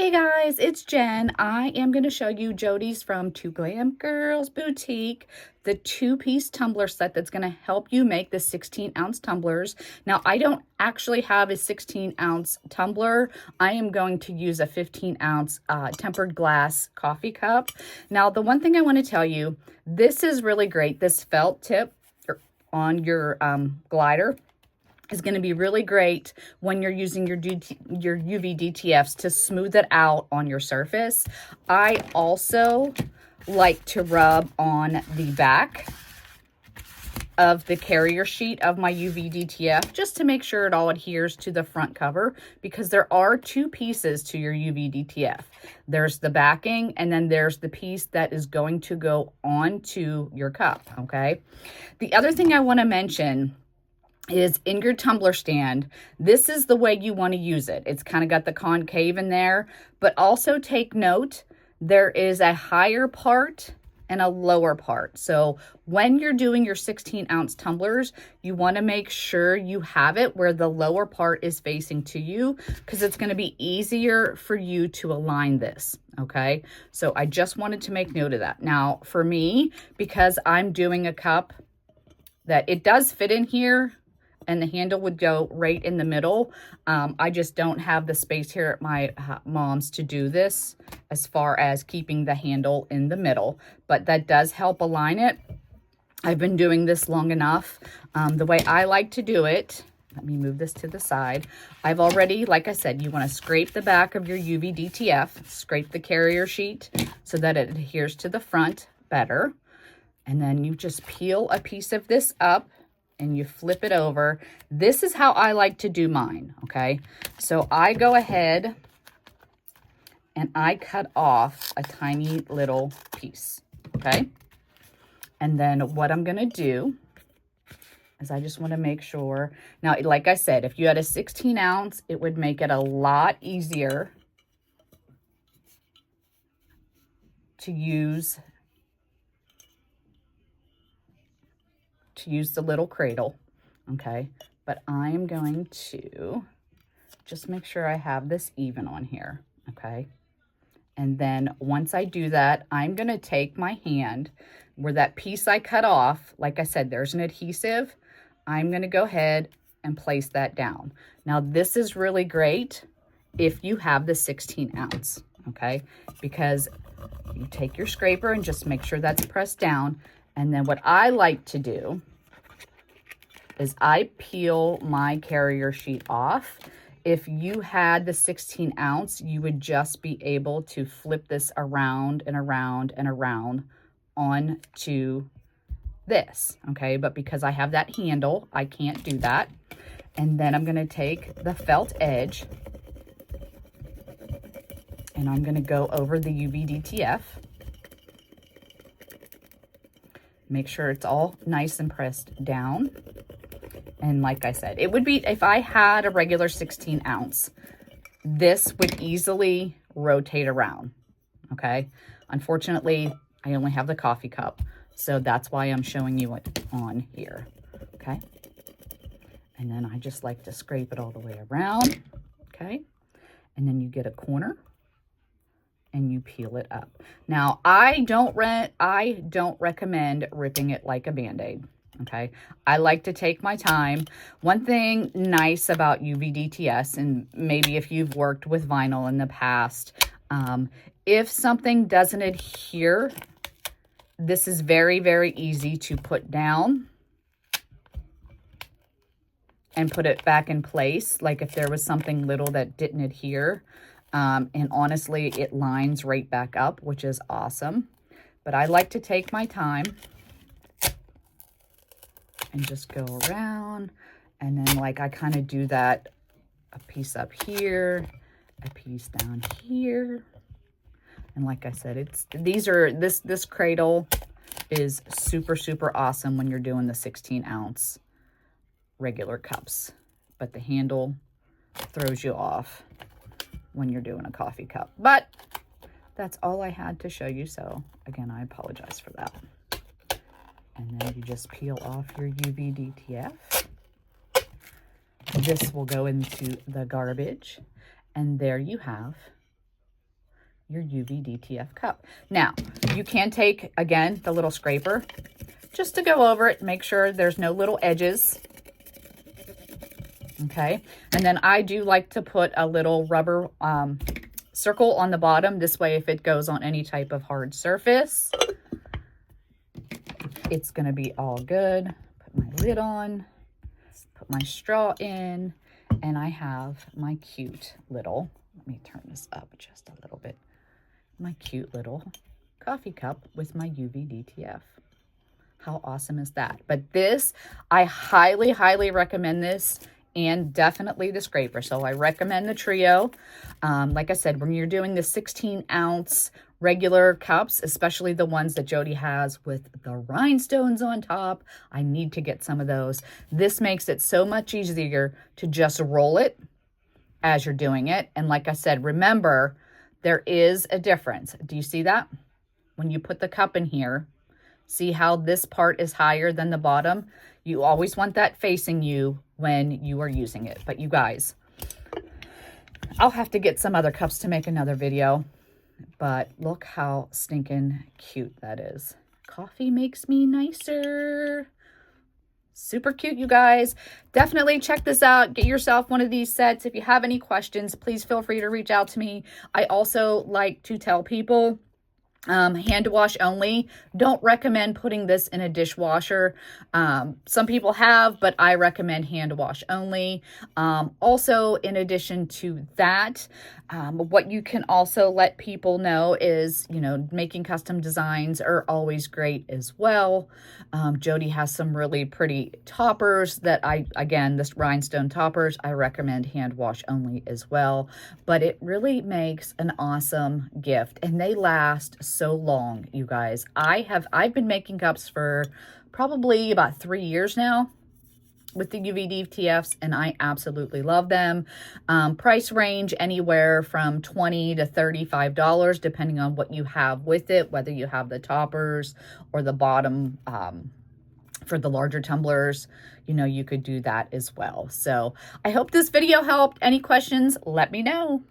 Hey guys, it's Jen. I am going to show you Jody's from Two Glam Girls Boutique, the two-piece tumbler set that's going to help you make the 16-ounce tumblers. Now, I don't actually have a 16-ounce tumbler. I am going to use a 15-ounce tempered glass coffee cup. Now, the one thing I want to tell you, this is really great. This felt tip on your glider is going to be really great when you're using your UVDTFs to smooth it out on your surface. I also like to rub on the back of the carrier sheet of my UVDTF just to make sure it all adheres to the front cover, because there are two pieces to your UVDTF. There's the backing, and then there's the piece that is going to go onto your cup, okay? The other thing I want to mention is in your tumbler stand, this is the way you want to use it. It's kind of got the concave in there, but also take note, there is a higher part and a lower part. So when you're doing your 16-ounce tumblers, you want to make sure you have it where the lower part is facing to you, because it's going to be easier for you to align this, okay? So I just wanted to make note of that. Now, for me, because I'm doing a cup that it does fit in here, and the handle would go right in the middle. I just don't have the space here at my mom's to do this as far as keeping the handle in the middle, but that does help align it. I've been doing this long enough. The way I like to do it, let me move this to the side. I've already, like I said, you want to scrape the back of your UVDTF, scrape the carrier sheet so that it adheres to the front better. And then you just peel a piece of this up and you flip it over. This is how I like to do mine, okay? So I go ahead and I cut off a tiny little piece, okay? And then what I'm gonna do is I just wanna make sure, now, like I said, if you had a 16-ounce, it would make it a lot easier to use the little cradle, okay? But I'm going to just make sure I have this even on here, okay? And then once I do that, I'm gonna take my hand where that piece I cut off, like I said, there's an adhesive. I'm gonna go ahead and place that down. Now, this is really great if you have the 16-ounce, okay? Because you take your scraper and just make sure that's pressed down. And then what I like to do is I peel my carrier sheet off. If you had the 16-ounce, you would just be able to flip this around and around and around onto this, okay? But because I have that handle, I can't do that. And then I'm gonna take the felt edge and I'm gonna go over the UVDTF. Make sure it's all nice and pressed down. And like I said, it would be, if I had a regular 16-ounce, this would easily rotate around, okay? Unfortunately, I only have the coffee cup, so that's why I'm showing you it on here, okay? And then I just like to scrape it all the way around, okay? And then you get a corner and you peel it up. Now, I don't recommend ripping it like a Band-Aid. Okay, I like to take my time. One thing nice about UVDTS, and maybe if you've worked with vinyl in the past, if something doesn't adhere, this is very, very easy to put down and put it back in place. Like if there was something little that didn't adhere, and honestly, it lines right back up, which is awesome. But I like to take my time and just go around, and then like I kind of do that, a piece up here, a piece down here, and like I said, this cradle is super, super awesome when you're doing the 16-ounce regular cups, but the handle throws you off when you're doing a coffee cup. But that's all I had to show you, so again, I apologize for that. And then you just peel off your UVDTF. This will go into the garbage. And there you have your UVDTF cup. Now, you can take, again, the little scraper just to go over it, make sure there's no little edges. Okay, and then I do like to put a little rubber circle on the bottom. This way, if it goes on any type of hard surface, it's going to be all good. Put my lid on, put my straw in, and I have my cute little, let me turn this up just a little bit, my cute little coffee cup with my UVDTF. How awesome is that? But this, I highly, highly recommend this, and definitely the scraper. So I recommend the trio. Like I said, when you're doing the 16-ounce regular cups, especially the ones that Jody has with the rhinestones on top, I need to get some of those. This makes it so much easier to just roll it as you're doing it. And like I said, remember, there is a difference. Do you see that? When you put the cup in here, see how this part is higher than the bottom? You always want that facing you when you are using it. But you guys, I'll have to get some other cups to make another video. But look how stinking cute that is. Coffee makes me nicer. Super cute, you guys. Definitely check this out. Get yourself one of these sets. If you have any questions, please feel free to reach out to me. I also like to tell people, hand wash only. Don't recommend putting this in a dishwasher. Some people have, but I recommend hand wash only. Also, in addition to that, what you can also let people know is, you know, making custom designs are always great as well. Jody has some really pretty toppers that again, this rhinestone toppers, I recommend hand wash only as well. But it really makes an awesome gift, and they last so long, you guys. I've been making cups for probably about 3 years now with the UVDTFs, and I absolutely love them. Price range anywhere from $20 to $35, depending on what you have with it, whether you have the toppers or the bottom for the larger tumblers. You know, you could do that as well. So I hope this video helped. Any questions, let me know.